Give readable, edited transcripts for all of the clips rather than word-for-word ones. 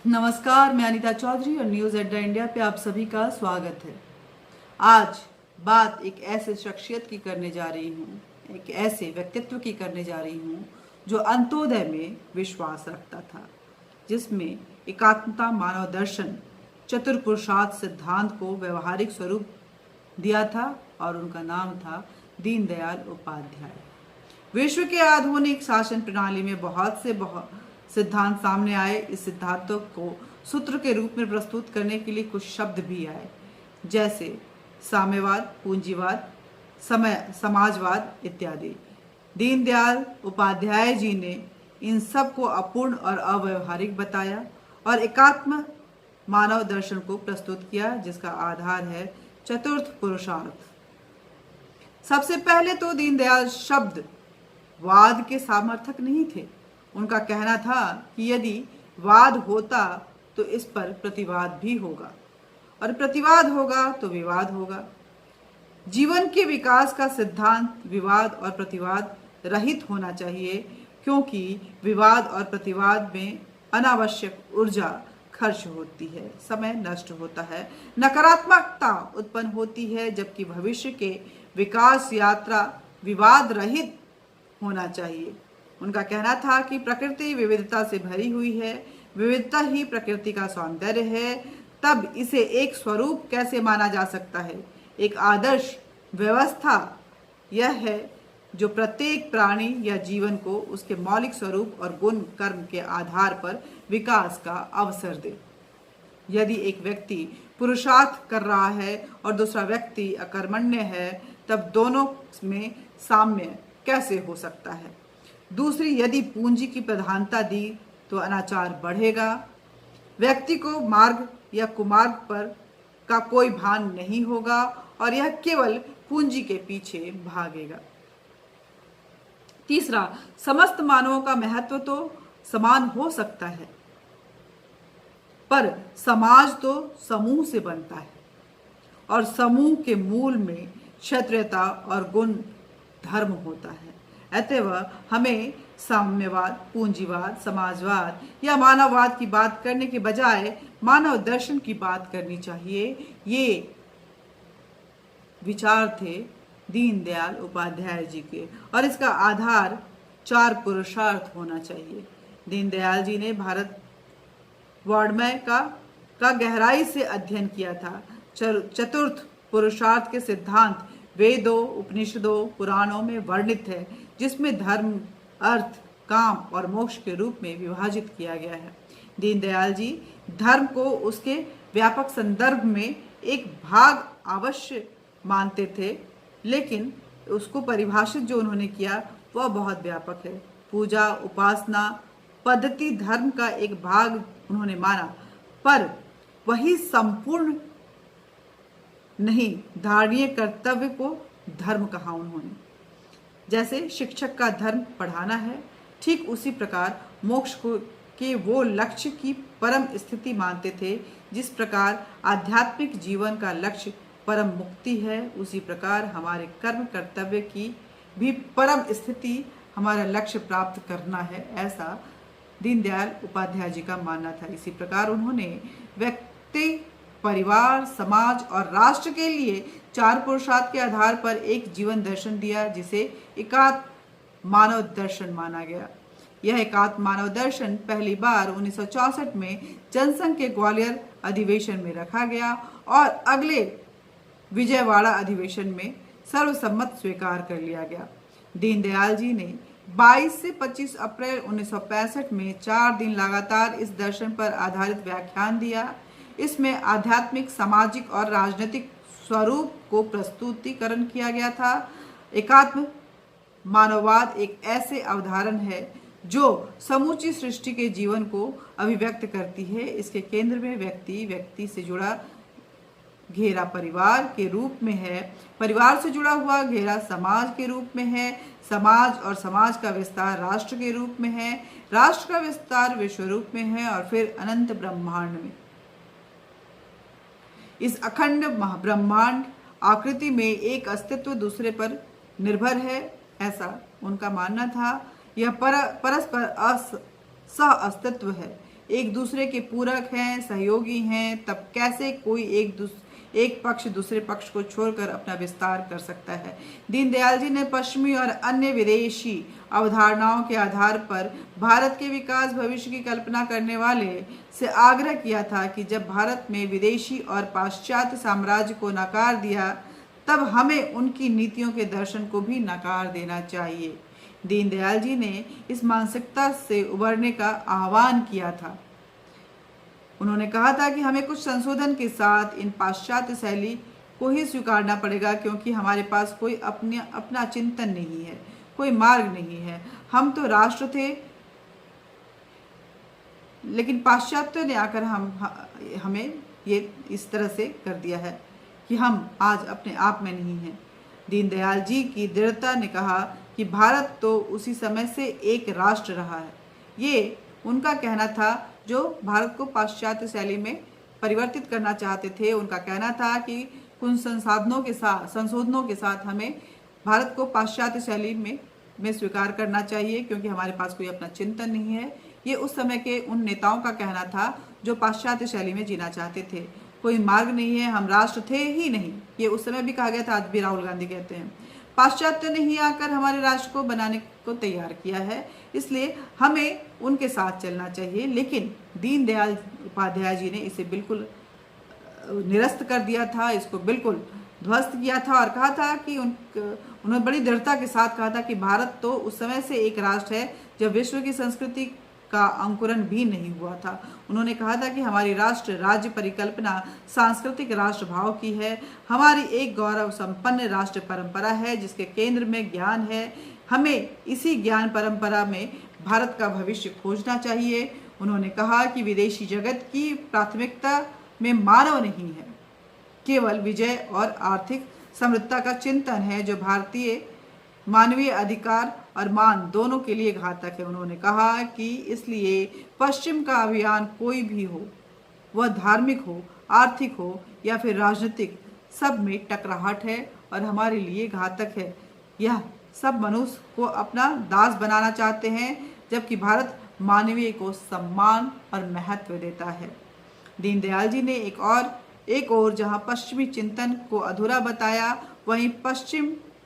नमस्कार, मैं अनीता चौधरी और न्यूज़ अड्डा इंडिया पे आप सभी का स्वागत है। आज बात एक ऐसे शख्सियत की करने जा रही हूँ, एक ऐसे व्यक्तित्व की करने जा रही हूँ जो अंत्योदय में विश्वास रखता था, जिसमें एकात्मता, मानव दर्शन, चतुर्पुरुषार्थ सिद्धांत को व्यवहारिक स्वरूप दिया था और उनका नाम था दीनदयाल उपाध्याय। विश्व के आधुनिक शासन प्रणाली में बहुत सिद्धांत सामने आए। इस सिद्धांतों को सूत्र के रूप में प्रस्तुत करने के लिए कुछ शब्द भी आए, जैसे साम्यवाद, पूंजीवाद, समाजवाद इत्यादि। दीनदयाल उपाध्याय जी ने इन सब को अपूर्ण और अव्यवहारिक बताया और एकात्म मानव दर्शन को प्रस्तुत किया, जिसका आधार है चतुर्थ पुरुषार्थ। सबसे पहले तो दीनदयाल शब्द वाद के समर्थक नहीं थे। उनका कहना था कि यदि वाद होता तो इस पर प्रतिवाद भी होगा और प्रतिवाद होगा तो विवाद होगा। जीवन के विकास का सिद्धांत विवाद और प्रतिवाद रहित होना चाहिए, क्योंकि विवाद और प्रतिवाद में अनावश्यक ऊर्जा खर्च होती है, समय नष्ट होता है, नकारात्मकता उत्पन्न होती है, जबकि भविष्य के विकास यात्रा विवाद रहित होना चाहिए। उनका कहना था कि प्रकृति विविधता से भरी हुई है, विविधता ही प्रकृति का सौंदर्य है, तब इसे एक स्वरूप कैसे माना जा सकता है। एक आदर्श व्यवस्था यह है जो प्रत्येक प्राणी या जीवन को उसके मौलिक स्वरूप और गुण कर्म के आधार पर विकास का अवसर दे। यदि एक व्यक्ति पुरुषार्थ कर रहा है और दूसरा व्यक्ति अकर्मण्य है, तब दोनों में साम्य कैसे हो सकता है। दूसरी, यदि पूंजी की प्रधानता दी तो अनाचार बढ़ेगा, व्यक्ति को मार्ग या कुमार्ग पर का कोई भान नहीं होगा और यह केवल पूंजी के पीछे भागेगा। तीसरा, समस्त मानवों का महत्व तो समान हो सकता है, पर समाज तो समूह से बनता है और समूह के मूल में क्षत्रियता और गुण धर्म होता है। अतएव हमें साम्यवाद, पूंजीवाद, समाजवाद या मानववाद की बात करने के बजाय मानव दर्शन की बात करनी चाहिए। ये विचार थे दीनदयाल उपाध्याय जी के और इसका आधार चार पुरुषार्थ होना चाहिए। दीनदयाल जी ने भारत वाङ्मय का गहराई से अध्ययन किया था। चतुर्थ पुरुषार्थ के सिद्धांत वेदों, उपनिषदों, पुराणों में वर्णित है, जिसमें धर्म, अर्थ, काम और मोक्ष के रूप में विभाजित किया गया है। दीनदयाल जी धर्म को उसके व्यापक संदर्भ में एक भाग अवश्य मानते थे, लेकिन उसको परिभाषित जो उन्होंने किया वह बहुत व्यापक है। पूजा, उपासना पद्धति धर्म का एक भाग उन्होंने माना, पर वही संपूर्ण नहीं। धारणीय कर्तव्य को धर्म कहा उन्होंने। जैसे शिक्षक का धर्म पढ़ाना है, ठीक उसी प्रकार मोक्ष को के वो लक्ष्य की परम स्थिति मानते थे। जिस प्रकार आध्यात्मिक जीवन का लक्ष्य परम मुक्ति है, उसी प्रकार हमारे कर्म कर्तव्य की भी परम स्थिति हमारा लक्ष्य प्राप्त करना है, ऐसा दीनदयाल उपाध्याय जी का मानना था। इसी प्रकार उन्होंने व्यक्ति, परिवार, समाज और राष्ट्र के लिए चार पुरुषार्थ के आधार पर एक जीवन दर्शन दिया, जिसे एकात्म मानव दर्शन माना गया। यह एकात्म मानव दर्शन पहली बार 1964 में जनसंघ के ग्वालियर अधिवेशन में रखा गया और अगले विजयवाड़ा अधिवेशन में सर्वसम्मत स्वीकार कर लिया गया। दीनदयाल जी ने 22 से 25 अप्रैल 1965 में 4 दिन लगातार इस दर्शन पर आधारित व्याख्यान दिया। इसमें आध्यात्मिक, सामाजिक और राजनीतिक स्वरूप को प्रस्तुतिकरण किया गया था। एकात्म मानववाद एक ऐसे अवधारण है जो समूची सृष्टि के जीवन को अभिव्यक्त करती है। इसके केंद्र में व्यक्ति से जुड़ा घेरा परिवार के रूप में है, परिवार से जुड़ा हुआ घेरा समाज के रूप में है, समाज और समाज का विस्तार राष्ट्र के रूप में है, राष्ट्र का विस्तार विश्व रूप में है और फिर अनंत ब्रह्मांड में। इस अखंड ब्रह्मांड आकृति में एक अस्तित्व दूसरे पर निर्भर है, ऐसा उनका मानना था। यह परस्पर सह अस्तित्व है। एक दूसरे के पूरक हैं, सहयोगी हैं, तब कैसे कोई एक पक्ष दूसरे पक्ष को छोड़कर अपना विस्तार कर सकता है। दीनदयाल जी ने पश्चिमी और अन्य विदेशी अवधारणाओं के आधार पर भारत के विकास भविष्य की कल्पना करने वाले से आग्रह किया था कि जब भारत में विदेशी और पाश्चात्य साम्राज्य को नकार दिया, तब हमें उनकी नीतियों के दर्शन को भी नकार देना चाहिए। दीनदयाल जी ने इस मानसिकता से उबरने का आह्वान किया था। उन्होंने कहा था कि हमें कुछ संशोधन के साथ इन पाश्चात्य शैली को ही स्वीकारना पड़ेगा, क्योंकि हमारे पास कोई अपना चिंतन नहीं है, कोई मार्ग नहीं है। हम तो राष्ट्र थे, लेकिन पाश्चात्य ने आकर हमें ये इस तरह से कर दिया है कि हम आज अपने आप में नहीं हैं। दीनदयाल जी की दृढ़ता ने कहा कि भारत तो उसी समय से एक राष्ट्र रहा है। ये उनका कहना था जो भारत को पाश्चात्य शैली में परिवर्तित करना चाहते थे। उनका कहना था कि कुछ संशोधनों के साथ हमें भारत को पाश्चात्य शैली में स्वीकार करना चाहिए, क्योंकि हमारे पास कोई अपना चिंतन नहीं है। ये उस समय के उन नेताओं का कहना था जो पाश्चात्य शैली में जीना चाहते थे। कोई मार्ग नहीं है, हम राष्ट्र थे ही नहीं। ये उस समय भी कहा गया था, आज भी राहुल गांधी कहते हैं। पाश्चात्य ने ही आकर हमारे राष्ट्र को बनाने को तैयार किया है, इसलिए हमें उनके साथ चलना चाहिए। लेकिन दीनदयाल उपाध्याय जी ने इसे बिल्कुल निरस्त कर दिया था, इसको बिल्कुल ध्वस्त किया था और कहा था कि उन्होंने बड़ी दृढ़ता के साथ कहा था कि भारत तो उस समय से एक राष्ट्र है जब विश्व की संस्कृति का अंकुरन भी नहीं हुआ था। उन्होंने कहा था कि हमारी राष्ट्र राज्य परिकल्पना सांस्कृतिक राष्ट्र भाव की है। हमारी एक गौरव संपन्न राष्ट्र परंपरा है जिसके केंद्र में ज्ञान है। हमें इसी ज्ञान परंपरा में भारत का भविष्य खोजना चाहिए। उन्होंने कहा कि विदेशी जगत की प्राथमिकता में मानव नहीं है, केवल विजय और आर्थिक समृद्धता का चिंतन है जो भारतीय मानवीय अधिकार और मान दोनों के लिए घातक है। उन्होंने कहा कि इसलिए पश्चिम का अभियान कोई भी हो, वह धार्मिक हो, आर्थिक हो या फिर राजनीतिक, सब में टकराहट है और हमारे लिए घातक है। यह सब मनुष्य को अपना दास बनाना चाहते हैं, जबकि भारत मानवीय को सम्मान और महत्व देता है। दीनदयाल जी ने एक और जहां पश्चिमी चिंतन को अधूरा बताया, वहीं पश्चिम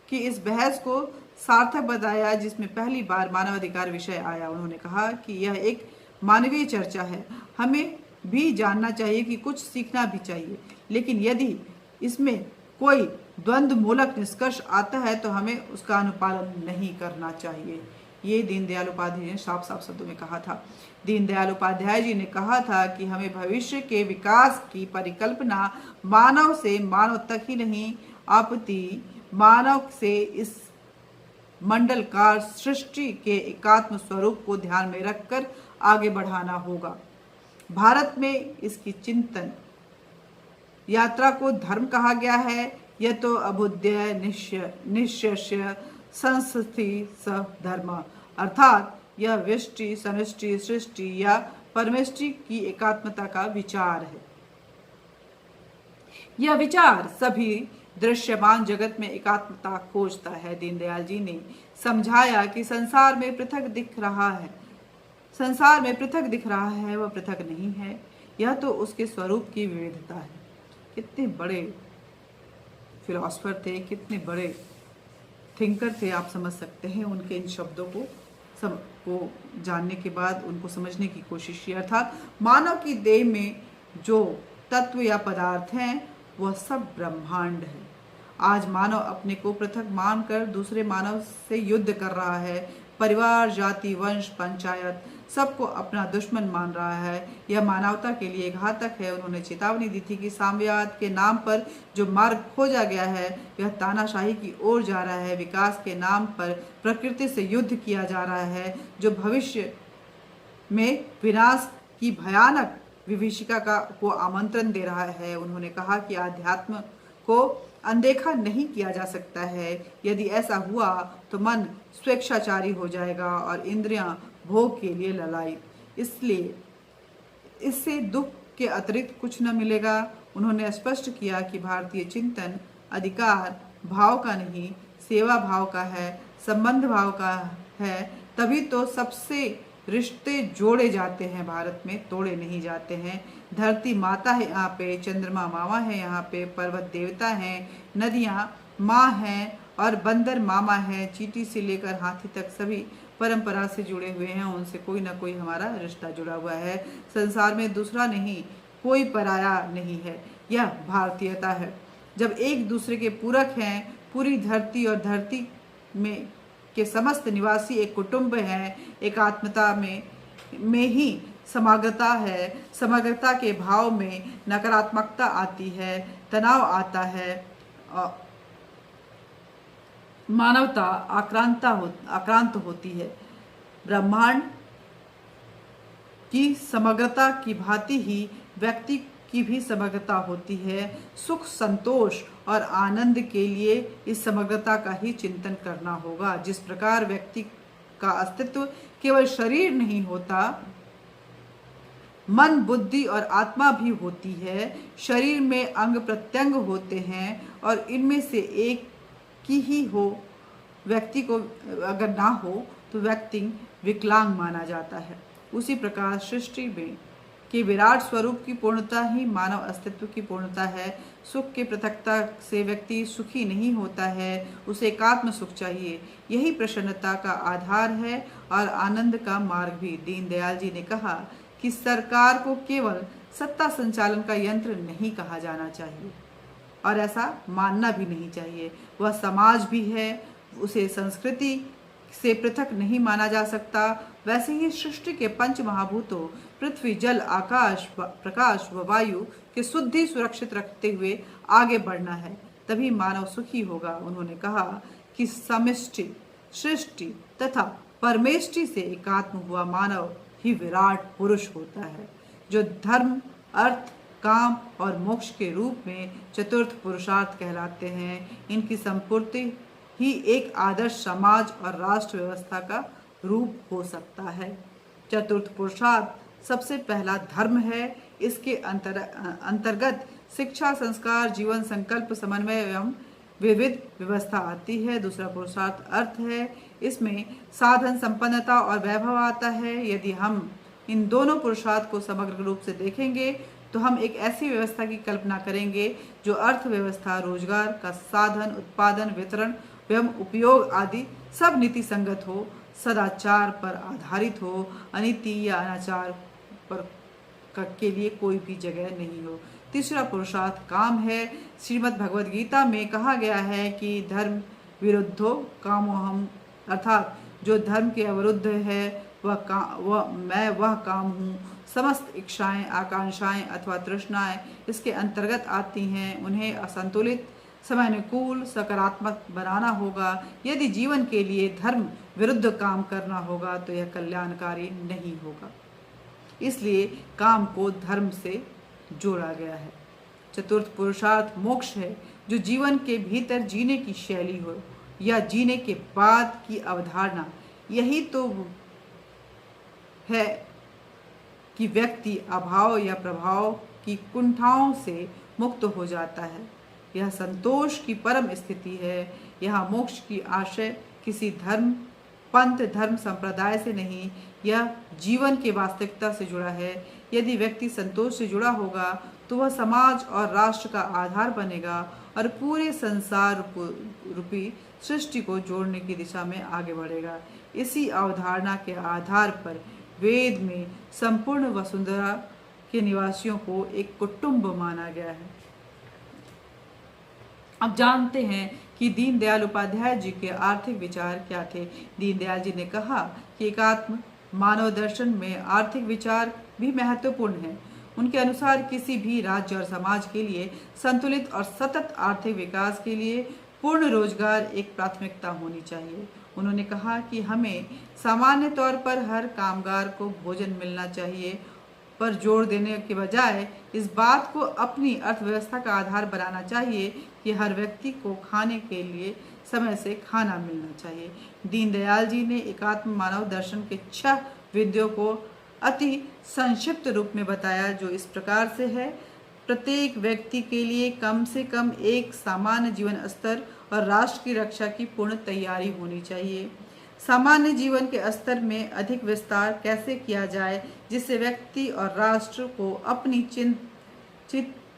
की इस बहस को सार्थक बताया जिसमें पहली बार मानवाधिकार विषय आया। उन्होंने कहा कि यह एक मानवीय चर्चा है, हमें भी जानना चाहिए कि कुछ सीखना भी चाहिए, लेकिन यदि इसमें कोई द्वंद्व मूलक निष्कर्ष आता है तो हमें उसका अनुपालन नहीं करना चाहिए। ये दीनदयाल उपाध्याय ने साफ साफ शब्दों में कहा था। दीनदयाल उपाध्याय जी ने कहा था कि हमें भविष्य के विकास की परिकल्पना मानव से मानव तक ही नहीं, अपितु मानव से इस मंडलकार सृष्टि के एकात्म स्वरूप को ध्यान में रखकर आगे बढ़ाना होगा। भारत में इसकी चिंतन यात्रा को धर्म कहा गया है। यह तो अभुद्य निश्चय संस्थिति स धर्म, अर्थात यह व्यष्टि समष्टि सृष्टि या परमेष्टि की एकात्मता का विचार है। यह विचार सभी दृश्यमान जगत में एकात्मता खोजता है। दीनदयाल जी ने समझाया कि संसार में पृथक दिख रहा है, वह पृथक नहीं है, यह तो उसके स्वरूप की विविधता है। कितने बड़े फिलॉसफर थे, कितने बड़े थिंकर थे, आप समझ सकते हैं उनके इन शब्दों को जानने के बाद उनको समझने की कोशिश की। अर्थात मानव की देह में जो तत्व या पदार्थ हैं वह सब ब्रह्मांड है। आज मानव अपने को पृथक मानकर दूसरे मानव से युद्ध कर रहा है। परिवार, जाति, वंश, पंचायत सबको अपना दुश्मन मान रहा है। यह मानवता के लिए घातक है। उन्होंने चेतावनी दी थी कि साम्यवाद के नाम पर जो मार्ग खोजा गया है वह तानाशाही की ओर जा रहा है। विकास के नाम पर प्रकृति से युद्ध किया जा रहा है जो भविष्य में विनाश की भयानक विभीषिका को आमंत्रण दे रहा है। उन्होंने कहा कि आध्यात्म को अनदेखा नहीं किया जा सकता है। यदि ऐसा हुआ तो मन स्वेच्छाचारी हो जाएगा और इंद्रियां भोग के लिए ललाई। इसलिए इससे दुख के अतिरिक्त कुछ न मिलेगा। उन्होंने स्पष्ट किया कि भारतीय चिंतन अधिकार भाव का नहीं, सेवा भाव का है, संबंध भाव का है। तभी तो सबसे रिश्ते जोड़े जाते हैं, भारत में तोड़े नहीं जाते हैं। धरती माता है यहाँ पे, चंद्रमा मामा है यहाँ पे, पर्वत देवता हैं, नदियाँ माँ हैं और बंदर मामा है। चींटी से लेकर हाथी तक सभी परंपरा से जुड़े हुए हैं, उनसे कोई ना कोई हमारा रिश्ता जुड़ा हुआ है। संसार में दूसरा नहीं, कोई पराया नहीं है, यह भारतीयता है। जब एक दूसरे के पूरक हैं, पूरी धरती और धरती में के समस्त निवासी एक कुटुंब हैं, एकात्मता में ही समग्रता है। समग्रता के भाव में नकारात्मकता आती है, तनाव आता है, मानवता आक्रांत होती है। ब्रह्मांड की समग्रता की भांति ही व्यक्ति की भी समग्रता होती है। सुख, संतोष और आनंद के लिए इस समग्रता का ही चिंतन करना होगा। जिस प्रकार व्यक्ति का अस्तित्व केवल शरीर नहीं होता, मन, बुद्धि और आत्मा भी होती है। शरीर में अंग प्रत्यंग होते हैं और इनमें से एक की ही हो, व्यक्ति को अगर ना हो तो व्यक्ति विकलांग माना जाता है। उसी प्रकार सृष्टि में के विराट स्वरूप की पूर्णता ही मानव अस्तित्व की पूर्णता है। सुख के पृथकता से व्यक्ति सुखी नहीं होता है, उसे एकात्म सुख चाहिए। यही प्रसन्नता का आधार है और आनंद का मार्ग भी। दीनदयाल जी ने कहा कि सरकार को केवल सत्ता संचालन का यंत्र नहीं कहा जाना चाहिए और ऐसा मानना भी नहीं चाहिए। वह समाज भी है, उसे संस्कृति से पृथक नहीं माना जा सकता। वैसे ही सृष्टि के पंच महाभूतों पृथ्वी, जल, आकाश, प्रकाश व वायु की शुद्धि सुरक्षित रखते हुए आगे बढ़ना है, तभी मानव सुखी होगा। उन्होंने कहा कि समष्टि, सृष्टि तथा परमेष्टि से एकात्म हुआ मानव ही विराट पुरुष होता है, जो धर्म, अर्थ, काम और मोक्ष के रूप में चतुर्थ पुरुषार्थ कहलाते हैं। इनकी संपूर्ति ही एक आदर्श समाज और राष्ट्र व्यवस्था का रूप हो सकता है। चतुर्थ पुरुषार्थ सबसे पहला धर्म है। इसके अंतर्गत शिक्षा, संस्कार, जीवन, संकल्प, समन्वय एवं विविध व्यवस्था आती है। दूसरा पुरुषार्थ अर्थ है। इसमें साधन, संपन्नता और वैभव आता है। यदि हम इन दोनों पुरुषार्थ को समग्र रूप से देखेंगे तो हम एक ऐसी व्यवस्था की कल्पना करेंगे जो अर्थव्यवस्था, रोजगार का साधन, उत्पादन, वितरण एवं उपयोग आदि सब नीति संगत हो, सदाचार पर आधारित हो, अनीति या अनाचार पर के लिए कोई भी जगह नहीं हो। तीसरा पुरुषार्थ काम है। श्रीमद् भगवद गीता में कहा गया है कि धर्म विरुद्धो कामोहम, अर्थात जो धर्म के अविरुद्ध है वह काम हूँ। समस्त इच्छाएं, आकांक्षाएं अथवा तृष्णाएं इसके अंतर्गत आती हैं। उन्हें असंतुलित, समयानुकूल, सकारात्मक बनाना होगा। यदि जीवन के लिए धर्म विरुद्ध काम करना होगा तो यह कल्याणकारी नहीं होगा। इसलिए काम को धर्म से जोड़ा गया है। चतुर्थ पुरुषार्थ मोक्ष है, जो जीवन के भीतर जीने की शैली हो या जीने के बाद की अवधारणा। यही तो है कि व्यक्ति अभाव या प्रभाव की कुंठाओं से मुक्त हो जाता है। यह संतोष की परम स्थिति है। यहाँ मोक्ष की आशय किसी धर्म, पंथ, धर्म, संप्रदाय से नहीं, यह जीवन के वास्तविकता से जुड़ा है। यदि व्यक्ति संतोष से जुड़ा होगा तो वह समाज और राष्ट्र का आधार बनेगा और पूरे संसार रूपी सृष्टि को जोड़ने की दिशा में आगे बढ़ेगा। इसी अवधारणा के आधार पर वेद में संपूर्ण वसुंधरा के निवासियों को एक कुटुंब माना गया है। अब जानते हैं कि दीनदयाल उपाध्याय जी के आर्थिक विचार क्या थे। दीनदयाल जी ने कहा कि एकात्म मानव दर्शन में आर्थिक विचार भी महत्वपूर्ण है। उनके अनुसार किसी भी राज्य और समाज के लिए संतुलित और सतत आर्थिक विकास के लिए पूर्ण रोजगार एक प्राथमिकता होनी चाहिए। उन्होंने कहा कि हमें सामान्य तौर पर हर कामगार को भोजन मिलना चाहिए, पर जोर देने के बजाय इस बात को अपनी अर्थव्यवस्था का आधार बनाना चाहिए कि हर व्यक्ति को खाने के लिए समय से खाना मिलना चाहिए। दीनदयाल जी ने एकात्म मानव दर्शन के 6 बिंदुओं को अति संक्षिप्त रूप में बताया, जो इस प्रकार से है। प्रत्येक व्यक्ति के लिए कम से कम एक सामान्य जीवन स्तर और राष्ट्र की रक्षा की पूर्ण तैयारी होनी चाहिए। सामान्य जीवन के स्तर में अधिक विस्तार कैसे किया जाए जिससे व्यक्ति और राष्ट्र को अपनी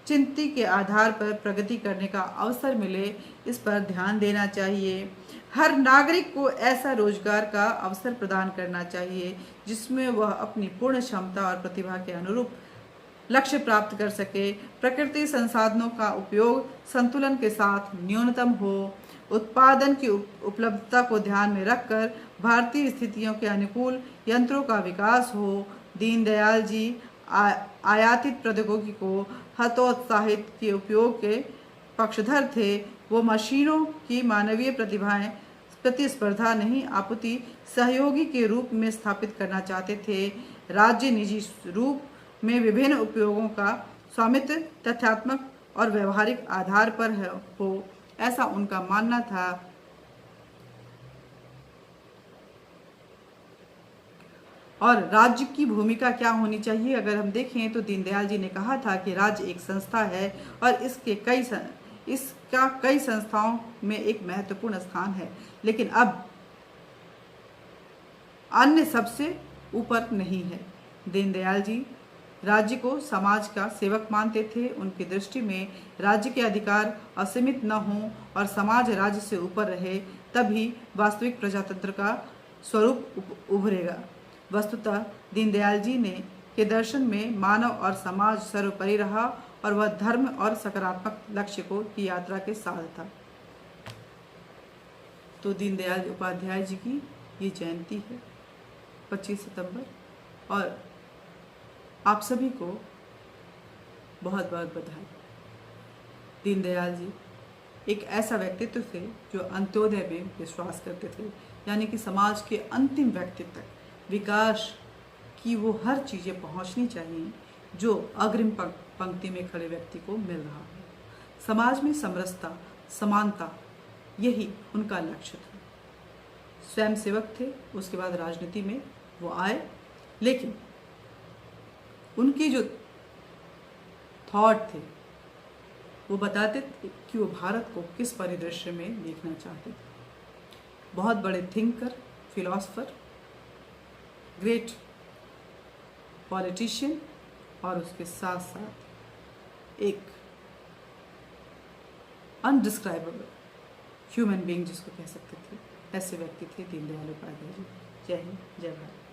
चिंती के आधार पर प्रगति करने का अवसर मिले, इस पर ध्यान देना चाहिए। हर नागरिक को ऐसा रोजगार का अवसर प्रदान करना चाहिए जिसमें वह अपनी पूर्ण क्षमता और प्रतिभा के अनुरूप लक्ष्य प्राप्त कर सके। प्रकृति संसाधनों का उपयोग संतुलन के साथ न्यूनतम हो। उत्पादन की उपलब्धता को ध्यान में रखकर भारतीय स्थितियों के अनुकूल यंत्रों का विकास हो। दीनदयाल जी आयातित प्रौद्योगिकी को हतोत्साहित के उपयोग के पक्षधर थे। वो मशीनों की मानवीय प्रतिभाएं प्रतिस्पर्धा नहीं आपूर्ति सहयोगी के रूप में स्थापित करना चाहते थे। राज्य निजी रूप में विभिन्न उपयोगों का स्वामित्व तथ्यात्मक और व्यवहारिक आधार पर हो, ऐसा उनका मानना था। और राज्य की भूमिका क्या होनी चाहिए, अगर हम देखें तो दीनदयाल जी ने कहा था कि राज्य एक संस्था है और इसका कई संस्थाओं में एक महत्वपूर्ण स्थान है, लेकिन अब अन्य सबसे ऊपर नहीं है। दीनदयाल जी राज्य को समाज का सेवक मानते थे। उनकी दृष्टि में राज्य के अधिकार असीमित न हों और समाज राज्य से ऊपर रहे, तभी वास्तविक प्रजातंत्र का स्वरूप उभरेगा। वस्तुतः दीनदयाल जी के दर्शन में मानव और समाज सर्वोपरि रहा और वह धर्म और सकारात्मक लक्ष्य की यात्रा के साथ था। तो दीनदयाल उपाध्याय जी की ये जयंती है 25 सितंबर, और आप सभी को बहुत बहुत बधाई। दीनदयाल जी एक ऐसा व्यक्तित्व थे जो अंत्योदय में विश्वास करते थे, यानी कि समाज के अंतिम व्यक्ति तक विकास की वो हर चीज़ें पहुंचनी चाहिए जो अग्रिम पंक्ति में खड़े व्यक्ति को मिल रहा है। समाज में समरसता, समानता, यही उनका लक्ष्य था। स्वयं सेवक थे, उसके बाद राजनीति में वो आए, लेकिन उनकी जो थॉट थे वो बताते थे कि वो भारत को किस परिदृश्य में देखना चाहते थे। बहुत बड़े थिंकर, फिलोसफर, ग्रेट पॉलिटिशियन और उसके साथ साथ एक अनडिस्क्राइबेबल ह्यूमन बीइंग जिसको कह सकते थे, ऐसे व्यक्ति थे दीनदयाल उपाध्याय जी। जय हिंद, जय भारत।